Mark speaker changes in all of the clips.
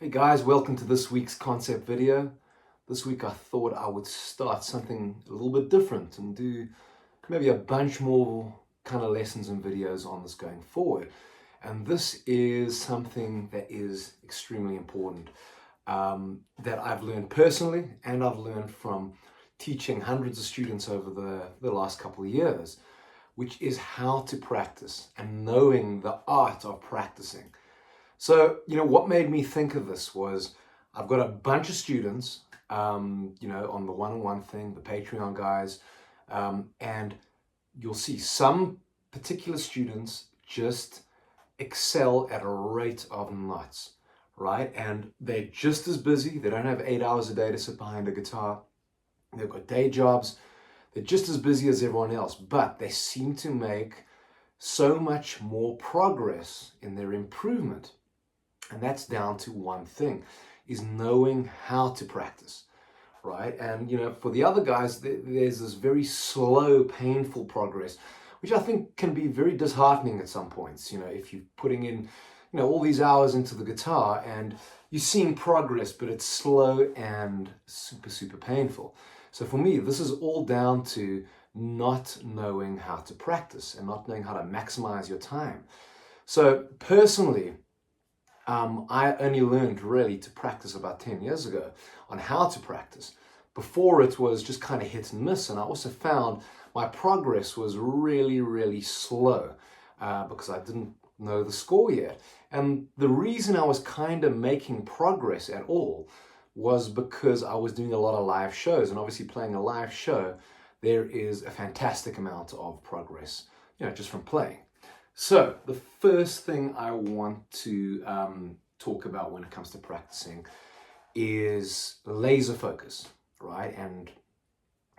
Speaker 1: Hey guys, welcome to this week's concept video. This week I thought I would start something a little bit different and do maybe a bunch more kind of lessons and videos on this going forward. And this is something that is extremely important that I've learned personally and I've learned from teaching hundreds of students over the last couple of years, which is how to practice and knowing the art of practicing. So, what made me think of this was I've got a bunch of students, on the one-on-one thing, the Patreon guys, and you'll see some particular students just excel at a rate of knots, right? And they're just as busy. They don't have 8 hours a day to sit behind a guitar. They've got day jobs. They're just as busy as everyone else, but they seem to make so much more progress in their improvement. And that's down to one thing, is knowing how to practice, right? And, for the other guys, there's this very slow, painful progress, which I think can be very disheartening at some points. If you're putting in, all these hours into the guitar and you're seeing progress, but it's slow and super, super painful. So for me, this is all down to not knowing how to practice and not knowing how to maximize your time. So personally, I only learned really to practice about 10 years ago on how to practice. Before it was just kind of hit and miss, and I also found my progress was really, really slow because I didn't know the score yet. And the reason I was kind of making progress at all was because I was doing a lot of live shows, and obviously playing a live show, there is a fantastic amount of progress, just from playing. So the first thing I want to talk about when it comes to practicing is laser focus, right? And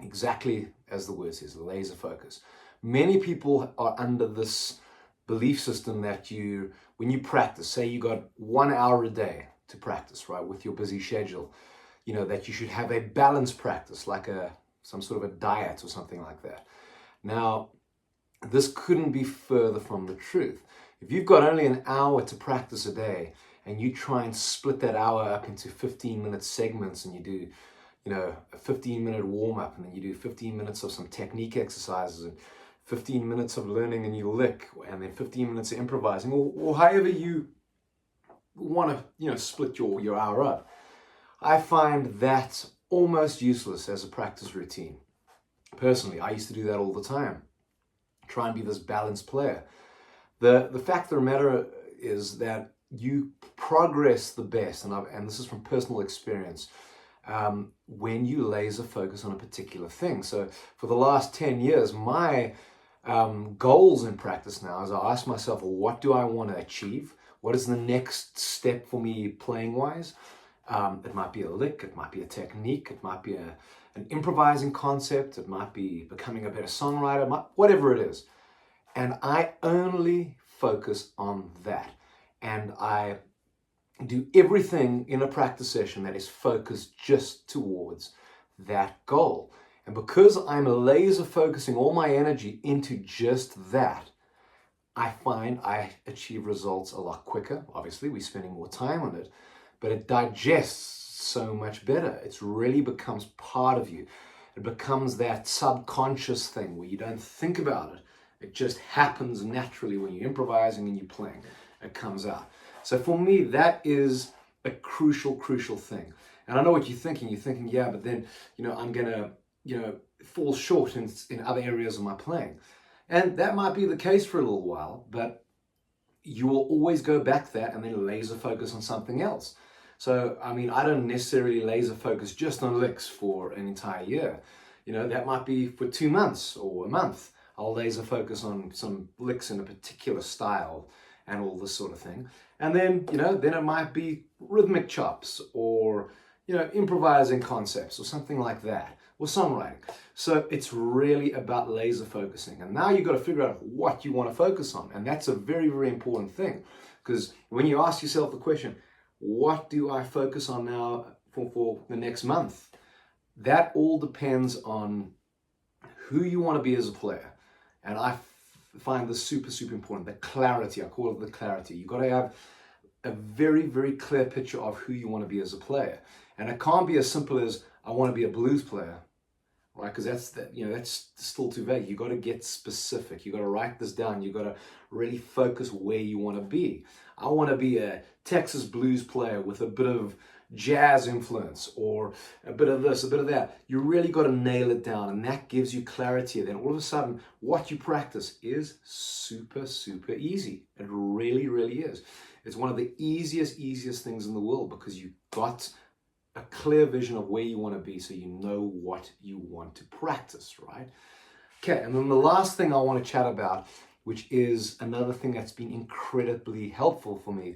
Speaker 1: exactly as the word says, laser focus. Many people are under this belief system that when you practice, say you got 1 hour a day to practice, right, with your busy schedule, that you should have a balanced practice, like some sort of a diet or something like that. Now, this couldn't be further from the truth. If you've got only an hour to practice a day and you try and split that hour up into 15-minute segments, and you do, a 15-minute warm-up, and then you do 15 minutes of some technique exercises and 15 minutes of learning a new lick, and then 15 minutes of improvising, or however you want to, split your hour up, I find that almost useless as a practice routine. Personally, I used to do that all the time. Try and be this balanced player. The fact of the matter is that you progress the best, and this is from personal experience, when you laser focus on a particular thing. So for the last 10 years, my goals in practice now is I ask myself, well, what do I want to achieve? What is the next step for me playing wise? It might be a lick, it might be a technique, it might be an improvising concept, it might be becoming a better songwriter, whatever it is. And I only focus on that. And I do everything in a practice session that is focused just towards that goal. And because I'm laser focusing all my energy into just that, I find I achieve results a lot quicker. Obviously, we're spending more time on it, but it digests so much better. It really becomes part of you. It becomes that subconscious thing where you don't think about it. It just happens naturally when you're improvising and you're playing. It comes out. So for me, that is a crucial, crucial thing. And I know what you're thinking. You're thinking, yeah, but then, I'm going to, fall short in other areas of my playing. And that might be the case for a little while, but you will always go back to that and then laser focus on something else. So, I don't necessarily laser focus just on licks for an entire year. That might be for 2 months or a month. I'll laser focus on some licks in a particular style and all this sort of thing. And then, then it might be rhythmic chops or, improvising concepts or something like that, or songwriting. So it's really about laser focusing. And now you've got to figure out what you want to focus on. And that's a very, very important thing. Because when you ask yourself the question, what do I focus on now for the next month? That all depends on who you want to be as a player. And I find this super, super important. The clarity, I call it the clarity. You've got to have a very, very clear picture of who you want to be as a player. And it can't be as simple as, I want to be a blues player, right? Because that's still too vague. You got to get specific. You got to write this down. You got to really focus where you want to be. I want to be a Texas blues player with a bit of jazz influence, or a bit of this, a bit of that. You really got to nail it down, and that gives you clarity. Then all of a sudden, what you practice is super, super easy. It really, really is. It's one of the easiest things in the world, because you got a clear vision of where you want to be, so you know what you want to practice, right? Okay, and then the last thing I want to chat about, which is another thing that's been incredibly helpful for me,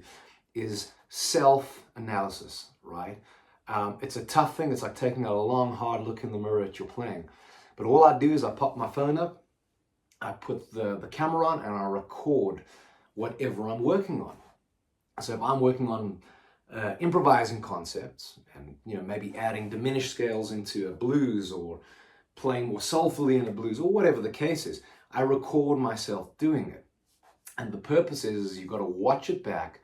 Speaker 1: is self-analysis, right? It's a tough thing. It's like taking a long, hard look in the mirror at your playing. But all I do is I pop my phone up, I put the camera on, and I record whatever I'm working on. So if I'm working on improvising concepts, and maybe adding diminished scales into a blues, or playing more soulfully in a blues, or whatever the case is, I record myself doing it. And the purpose is you've got to watch it back.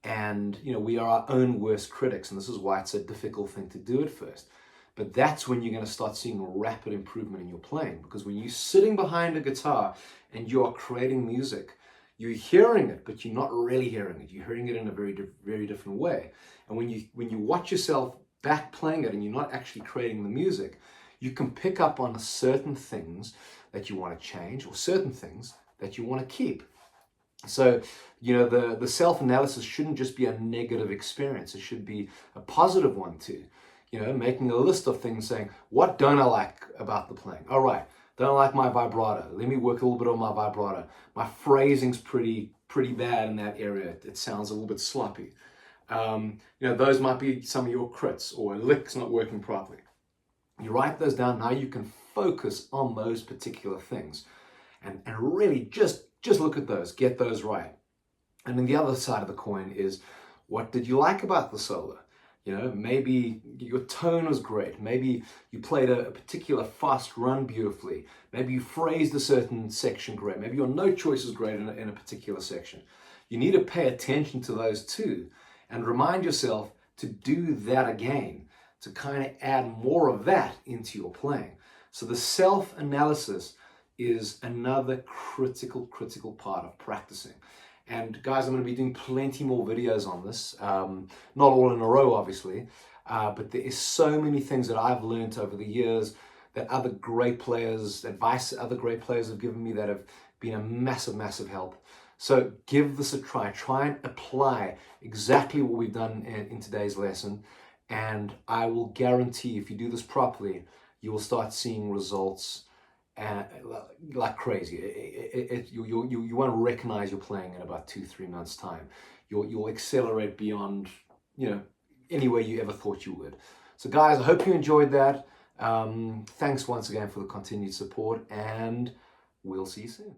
Speaker 1: And we are our own worst critics, and this is why it's a difficult thing to do at first. But that's when you're going to start seeing rapid improvement in your playing, because when you're sitting behind a guitar and you are creating music, you're hearing it, but you're not really hearing it. You're hearing it in a very, very different way. And when you watch yourself back playing it, and you're not actually creating the music, you can pick up on certain things that you want to change, or certain things that you want to keep. So, the self-analysis shouldn't just be a negative experience. It should be a positive one too. Making a list of things, saying, what don't I like about the playing? All right, don't like my vibrato. Let me work a little bit on my vibrato. My phrasing's pretty bad in that area. It sounds a little bit sloppy. Those might be some of your crits, or a lick's not working properly. You write those down. Now you can focus on those particular things, and really just look at those, get those right. And then the other side of the coin is, what did you like about the solo? Maybe your tone was great. Maybe you played a particular fast run beautifully. Maybe you phrased a certain section great. Maybe your note choice is great in a particular section. You need to pay attention to those too, and remind yourself to do that again, to kind of add more of that into your playing. So the self-analysis is another critical part of practicing. And guys, I'm going to be doing plenty more videos on this, not all in a row obviously, but there is so many things that I've learned over the years, that other great players, advice that other great players have given me, that have been a massive help. So give this a try. Try and apply exactly what we've done in today's lesson, and I will guarantee, if you do this properly, you will start seeing results like crazy. You won't recognize you're playing in about 2-3 months time. You'll accelerate beyond any way you ever thought you would. So guys, I hope you enjoyed that. Thanks once again for the continued support, and we'll see you soon.